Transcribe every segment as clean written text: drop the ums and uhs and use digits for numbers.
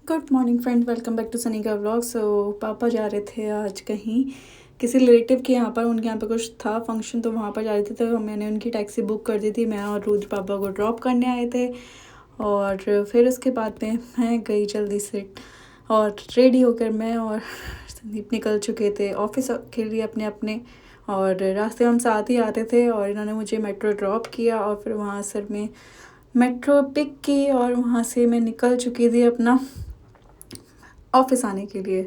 Good morning friend, welcome back to Sunny का vlog. पापा जा रहे थे आज कहीं किसी रिलेटिव के यहाँ पर, उनके यहाँ पे कुछ था फंक्शन, तो वहाँ पर जा रहे थे। तो मैंने उनकी टैक्सी बुक कर दी थी। मैं और रुद्र पापा को ड्रॉप करने आए थे और फिर उसके बाद में मैं गई जल्दी से और रेडी होकर मैं और संदीप निकल चुके थे ऑफिस के लिए अपने अपने। और रास्ते हम साथ ही आते थे और इन्होंने मुझे मेट्रो ड्रॉप किया और फिर वहाँ सर में मेट्रो पिक की और वहाँ से मैं निकल चुकी थी अपना ऑफिस आने के लिए।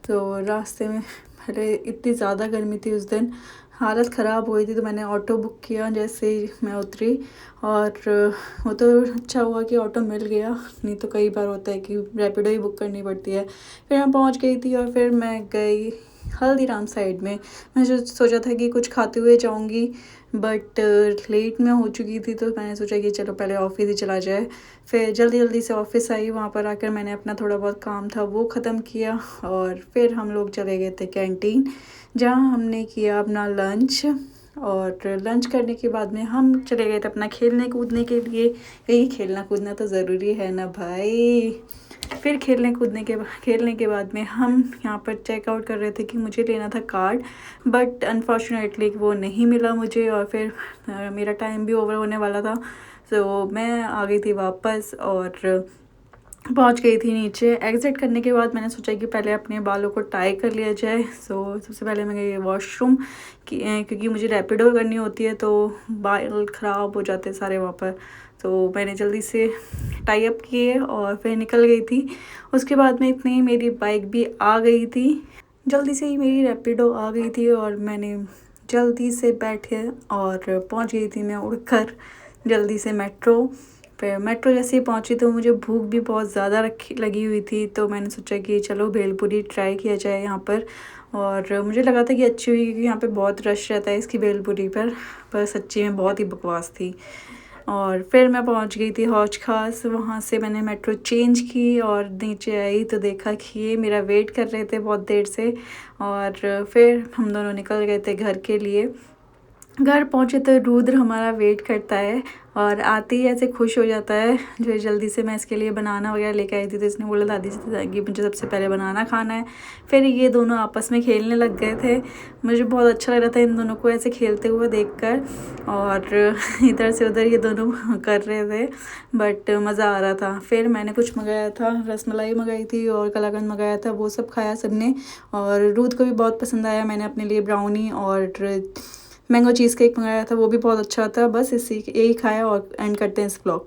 तो रास्ते में पहले इतनी ज़्यादा गर्मी थी उस दिन, हालत ख़राब हुई थी, तो मैंने ऑटो बुक किया जैसे ही मैं उतरी। और वो तो अच्छा हुआ कि ऑटो मिल गया, नहीं तो कई बार होता है कि रैपिडो ही बुक करनी पड़ती है। फिर मैं पहुंच गई थी और फिर मैं गई हल्दीराम साइड में। मैं जो सोचा था कि कुछ खाते हुए जाऊंगी, बट लेट में हो चुकी थी, तो मैंने सोचा कि चलो पहले ऑफिस ही चला जाए। फिर जल्दी जल्दी से ऑफिस आई, वहाँ पर आकर मैंने अपना थोड़ा बहुत काम था वो ख़त्म किया और फिर हम लोग चले गए थे कैंटीन, जहाँ हमने किया अपना लंच। और लंच करने के बाद में हम चले गए थे अपना खेलने कूदने के लिए। यही खेलना कूदना तो ज़रूरी है ना भाई। फिर खेलने के बाद में हम यहाँ पर चेकआउट कर रहे थे कि मुझे लेना था कार्ड, बट अनफॉर्चुनेटली वो नहीं मिला मुझे। और फिर मेरा टाइम भी ओवर होने वाला था, तो मैं आ गई थी वापस और पहुंच गई थी नीचे। एग्ज़िट करने के बाद मैंने सोचा कि पहले अपने बालों को टाई कर लिया जाए। सबसे पहले मैं गई वॉशरूम क्योंकि मुझे रैपिडो करनी होती है, तो बाल ख़राब हो जाते सारे वहाँ पर। तो मैंने जल्दी से टाई अप किए और फिर निकल गई थी। उसके बाद में इतनी मेरी बाइक भी आ गई थी, जल्दी से ही मेरी रैपिडो आ गई थी और मैंने जल्दी से बैठे और पहुंच गई थी मैं उड़कर जल्दी से मेट्रो। फिर मेट्रो जैसे ही पहुंची तो मुझे भूख भी बहुत ज़्यादा रखी लगी हुई थी, तो मैंने सोचा कि चलो भेलपूरी ट्राई किया जाए यहाँ पर। और मुझे लगा था कि अच्छी हुई क्योंकि यहाँ पे बहुत रश रहता है इसकी भेलपूरी पर सच्ची में बहुत ही बकवास थी। और फिर मैं पहुंच गई थी हौज खास, वहाँ से मैंने मेट्रो चेंज की और नीचे आई तो देखा कि ये मेरा वेट कर रहे थे बहुत देर से। और फिर हम दोनों निकल गए थे घर के लिए। घर पहुँचे तो रुद्र हमारा वेट करता है और आते ही ऐसे खुश हो जाता है। जो जल्दी से मैं इसके लिए बनाना वगैरह लेके आई थी, तो इसने बोला दादी से कि मुझे सबसे पहले बनाना खाना है। फिर ये दोनों आपस में खेलने लग गए थे। मुझे बहुत अच्छा लग रहा था इन दोनों को ऐसे खेलते हुए देखकर। और इधर से उधर ये दोनों कर रहे थे, बट मज़ा आ रहा था। फिर मैंने कुछ मंगाया था, रसमलाई मंगाई थी और कलाकंद मंगाया था, वो सब खाया सबने। और रुद्र को भी बहुत पसंद आया। मैंने अपने लिए ब्राउनी और मैंगो चीज़ केक मंगाया था, वो भी बहुत अच्छा था। बस यही खाया और एंड करते हैं इस ब्लॉग।